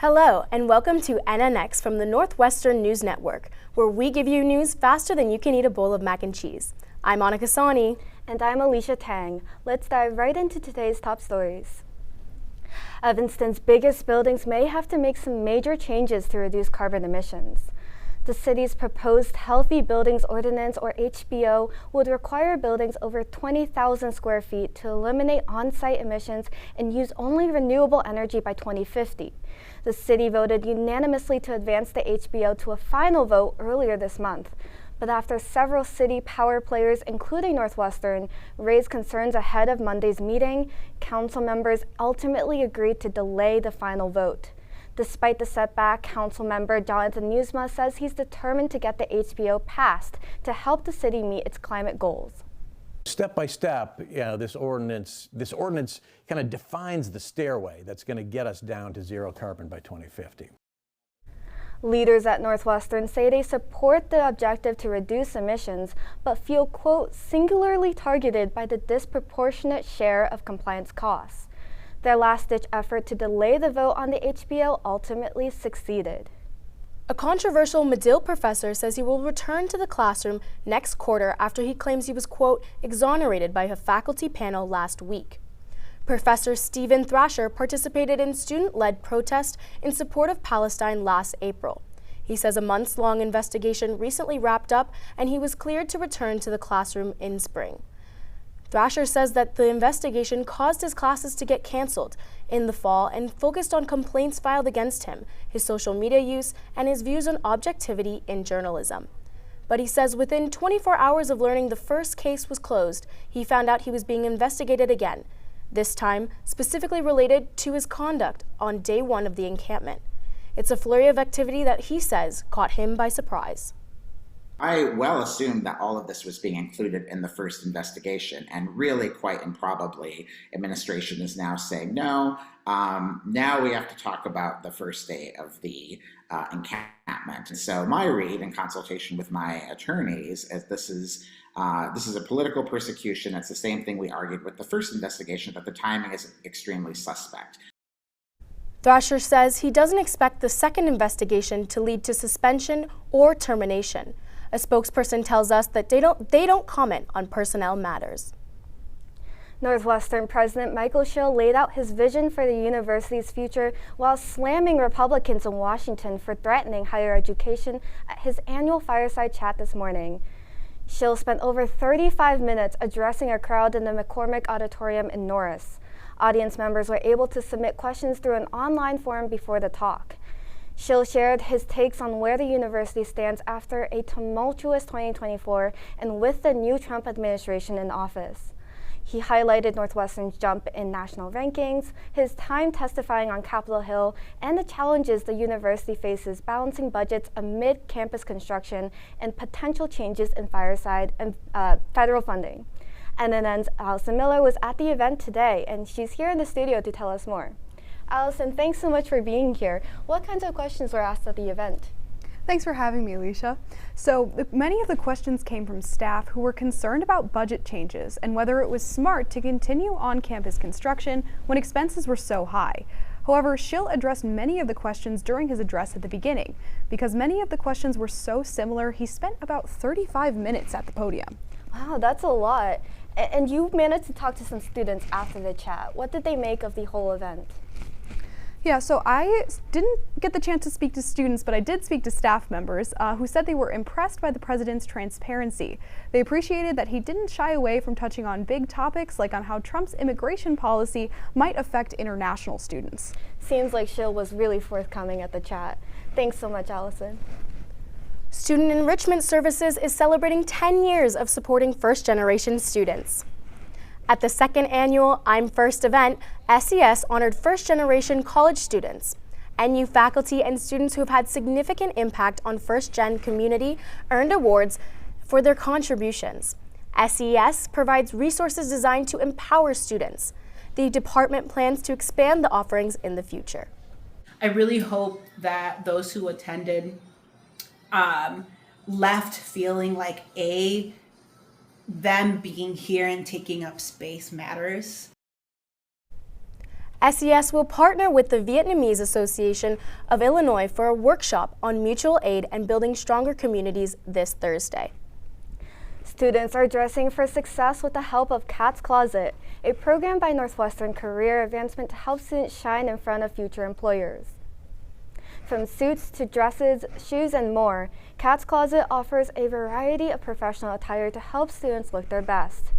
Hello, and welcome to NNX from the Northwestern News Network, where we give you news faster than you can eat a bowl of mac and cheese. I'm Monica Sani. And I'm Alicia Tang. Let's dive right into today's top stories. Evanston's biggest buildings may have to make some major changes to reduce carbon emissions. The city's proposed Healthy Buildings Ordinance, or HBO, would require buildings over 20,000 square feet to eliminate on-site emissions and use only renewable energy by 2050. The city voted unanimously to advance the HBO to a final vote earlier this month. But after several city power players, including Northwestern, raised concerns ahead of Monday's meeting, council members ultimately agreed to delay the final vote. Despite the setback, council member Jonathan Newsma says he's determined to get the HBO passed to help the city meet its climate goals. Step by step, this ordinance kind of defines the stairway that's going to get us down to zero carbon by 2050. Leaders at Northwestern say they support the objective to reduce emissions, but feel, quote, singularly targeted by the disproportionate share of compliance costs. Their last-ditch effort to delay the vote on the HBO ultimately succeeded. A controversial Medill professor says he will return to the classroom next quarter after he claims he was, quote, exonerated by a faculty panel last week. Professor Stephen Thrasher participated in student-led protest in support of Palestine last April. He says a months-long investigation recently wrapped up and he was cleared to return to the classroom in spring. Thrasher says that the investigation caused his classes to get canceled in the fall and focused on complaints filed against him, his social media use, and his views on objectivity in journalism. But he says within 24 hours of learning the first case was closed, he found out he was being investigated again, this time specifically related to his conduct on day one of the encampment. It's a flurry of activity that he says caught him by surprise. I well assumed that all of this was being included in the first investigation, and really quite improbably, administration is now saying no. Now we have to talk about the first day of the encampment. And so my read, in consultation with my attorneys, is this is a political persecution. It's the same thing we argued with the first investigation, that the timing is extremely suspect. Thrasher says he doesn't expect the second investigation to lead to suspension or termination. A spokesperson tells us that they don't comment on personnel matters. Northwestern President Michael Schill laid out his vision for the university's future while slamming Republicans in Washington for threatening higher education at his annual fireside chat this morning. Schill spent over 35 minutes addressing a crowd in the McCormick Auditorium in Norris. Audience members were able to submit questions through an online forum before the talk. Schill shared his takes on where the university stands after a tumultuous 2024 and with the new Trump administration in office. He highlighted Northwestern's jump in national rankings, his time testifying on Capitol Hill, and the challenges the university faces balancing budgets amid campus construction and potential changes in fireside and federal funding. NNN's Allison Miller was at the event today, and she's here in the studio to tell us more. Allison, thanks so much for being here. What kinds of questions were asked at the event? Thanks for having me, Alicia. So many of the questions came from staff who were concerned about budget changes and whether it was smart to continue on-campus construction when expenses were so high. However, Schill addressed many of the questions during his address at the beginning. Because many of the questions were so similar, he spent about 35 minutes at the podium. Wow, that's a lot. And you managed to talk to some students after the chat. What did they make of the whole event? Yeah, so I didn't get the chance to speak to students, but I did speak to staff members who said they were impressed by the president's transparency. They appreciated that he didn't shy away from touching on big topics like on how Trump's immigration policy might affect international students. Seems like Schill was really forthcoming at the chat. Thanks so much, Allison. Student Enrichment Services is celebrating 10 years of supporting first-generation students. At the second annual I'm First event, SES honored first-generation college students. NU faculty and students who have had significant impact on first-gen community earned awards for their contributions. SES provides resources designed to empower students. The department plans to expand the offerings in the future. I really hope that those who attended left feeling like them being here and taking up space matters. SES will partner with the Vietnamese Association of Illinois for a workshop on mutual aid and building stronger communities this Thursday. Students are dressing for success with the help of Cat's Closet, a program by Northwestern Career Advancement to help students shine in front of future employers. From suits to dresses, shoes, and more, Cat's Closet offers a variety of professional attire to help students look their best.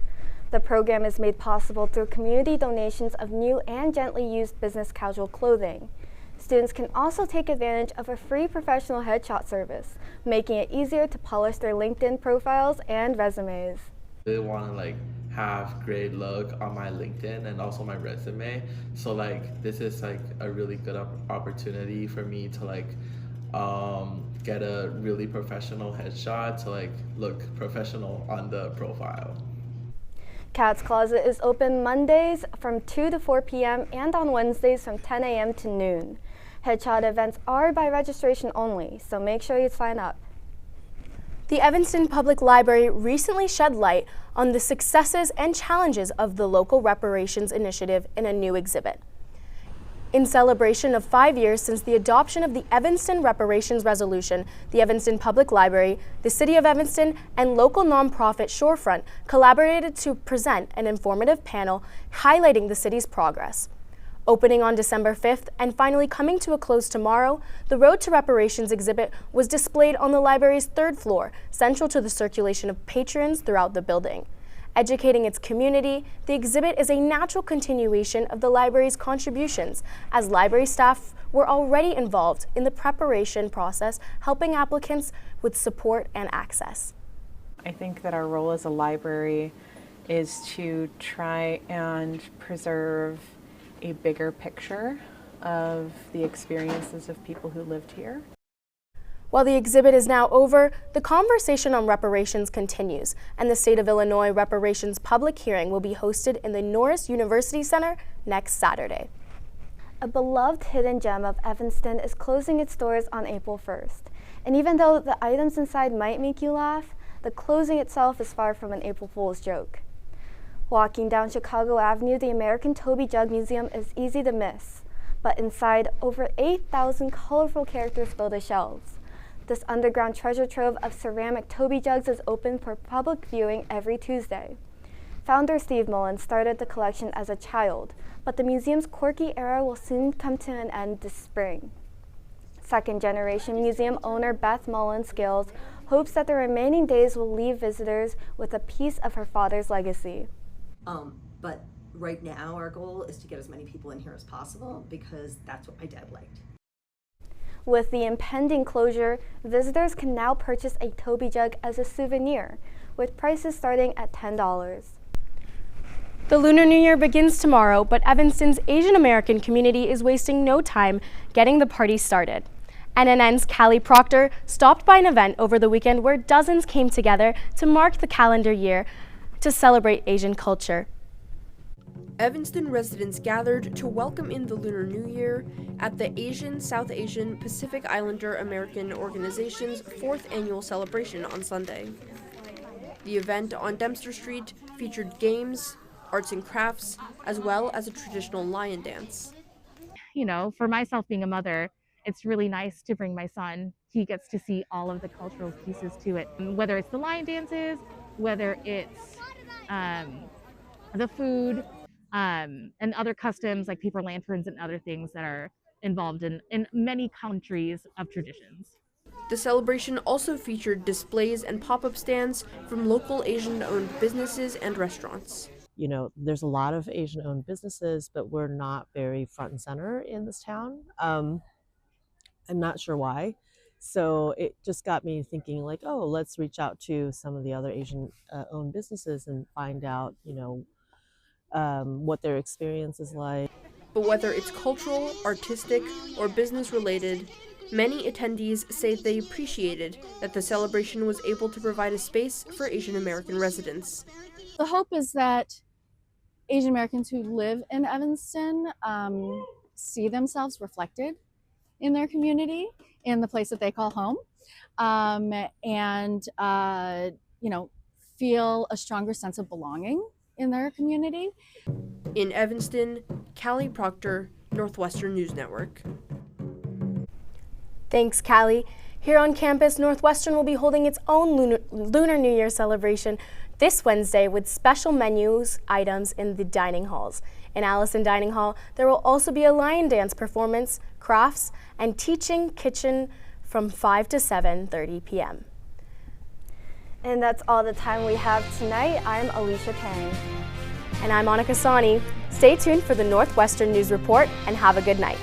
The program is made possible through community donations of new and gently used business casual clothing. Students can also take advantage of a free professional headshot service, making it easier to polish their LinkedIn profiles and resumes. They want to have great look on my LinkedIn and also my resume. So this is a really good opportunity for me to get a really professional headshot to look professional on the profile. Cat's Closet is open Mondays from 2 to 4 p.m. and on Wednesdays from 10 a.m. to noon. Headshot events are by registration only, so make sure you sign up. The Evanston Public Library recently shed light on the successes and challenges of the local reparations initiative in a new exhibit. In celebration of 5 years since the adoption of the Evanston Reparations Resolution, the Evanston Public Library, the City of Evanston, and local nonprofit Shorefront collaborated to present an informative panel highlighting the city's progress. Opening on December 5th and finally coming to a close tomorrow, the Road to Reparations exhibit was displayed on the library's third floor, central to the circulation of patrons throughout the building. Educating its community, the exhibit is a natural continuation of the library's contributions, as library staff were already involved in the preparation process, helping applicants with support and access. I think that our role as a library is to try and preserve a bigger picture of the experiences of people who lived here. While the exhibit is now over, the conversation on reparations continues, and the State of Illinois Reparations public hearing will be hosted in the Norris University Center next Saturday. A beloved hidden gem of Evanston is closing its doors on April 1st. And even though the items inside might make you laugh, the closing itself is far from an April Fool's joke. Walking down Chicago Avenue, the American Toby Jug Museum is easy to miss, but inside, over 8,000 colorful characters fill the shelves. This underground treasure trove of ceramic Toby jugs is open for public viewing every Tuesday. Founder Steve Mullen started the collection as a child, but the museum's quirky era will soon come to an end this spring. Second-generation museum owner Beth Mullen-Scales hopes that the remaining days will leave visitors with a piece of her father's legacy. But right now our goal is to get as many people in here as possible because that's what my dad liked. With the impending closure, visitors can now purchase a Toby jug as a souvenir, with prices starting at $10. The Lunar New Year begins tomorrow, but Evanston's Asian American community is wasting no time getting the party started. NNN's Callie Proctor stopped by an event over the weekend where dozens came together to mark the calendar year to celebrate Asian culture. Evanston residents gathered to welcome in the Lunar New Year at the Asian, South Asian, Pacific Islander American Organization's 4th annual celebration on Sunday. The event on Dempster Street featured games, arts and crafts, as well as a traditional lion dance. You know, for myself being a mother, it's really nice to bring my son. He gets to see all of the cultural pieces to it, whether it's the lion dances, whether it's the food, and other customs like paper lanterns and other things that are involved in many countries of traditions. The celebration also featured displays and pop-up stands from local Asian-owned businesses and restaurants. You know, there's a lot of Asian-owned businesses, but we're not very front and center in this town. I'm not sure why. So it just got me thinking oh, let's reach out to some of the other Asian-owned businesses and find out, what their experience is like. But whether it's cultural, artistic, or business-related, many attendees say they appreciated that the celebration was able to provide a space for Asian American residents. The hope is that Asian Americans who live in Evanston see themselves reflected in their community, in the place that they call home, and feel a stronger sense of belonging in their community. In Evanston, Callie Proctor, Northwestern News Network. Thanks, Callie. Here on campus, Northwestern will be holding its own Lunar New Year celebration this Wednesday with special menus items in the dining halls. In Allison Dining Hall, there will also be a lion dance performance, crafts, and teaching kitchen from 5 to 7:30 p.m. And that's all the time we have tonight. I'm Alicia Pang. And I'm Monica Sani. Stay tuned for the Northwestern News Report and have a good night.